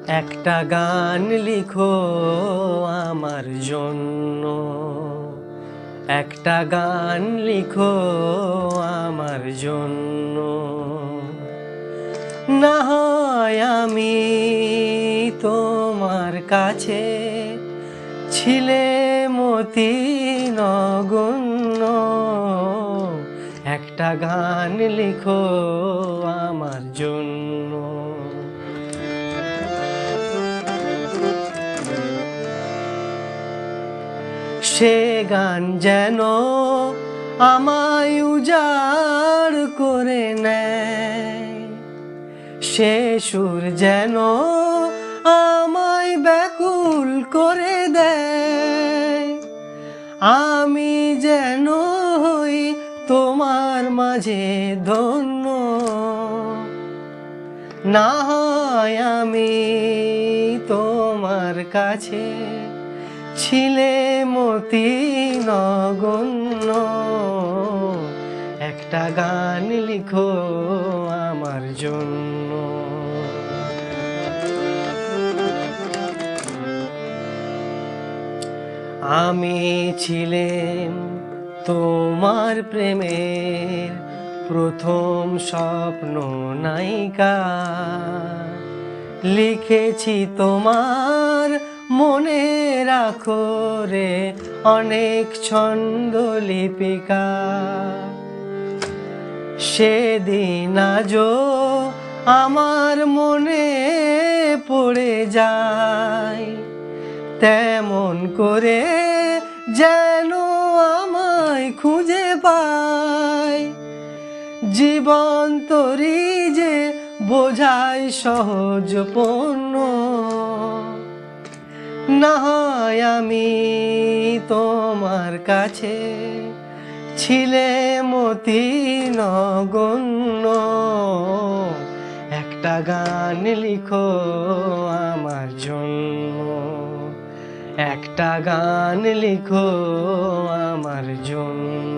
একটা গান লিখো আমার জন্য, একটা গান লিখো আমার জন্য। না হয় আমি তোমার কাছে ছিলে মতি নগণ্য, একটা গান লিখো আমার জন্য। সে গান যেন আমায় উজাড় করে নেয়, সে সুর যেন আমায় ব্যাকুল করে দেয়। আমি যেন হই তোমার মাঝে ধন্য, না হয় আমি তোমার কাছে ছিলে মতি নগণ্য, একটা গান লিখো আমার জন্য। আমি ছিলেম তোমার প্রেমের প্রথম স্বপ্ন নায়িকা, লিখেছি তোমার মনের আখরে অনেক ছন্দলিপিকা। সেদিন আজও আমার মনে পড়ে যায়, তেমন করে যেন আমায় খুঁজে পায়। জীবন তরি যে বোঝায় সহজ পণ্য, না হয় আমি তোমার কাছে ছিলে মতি নগণ্য, একটা গান লিখো আমার জন্য, একটা গান লিখো আমার জন্য।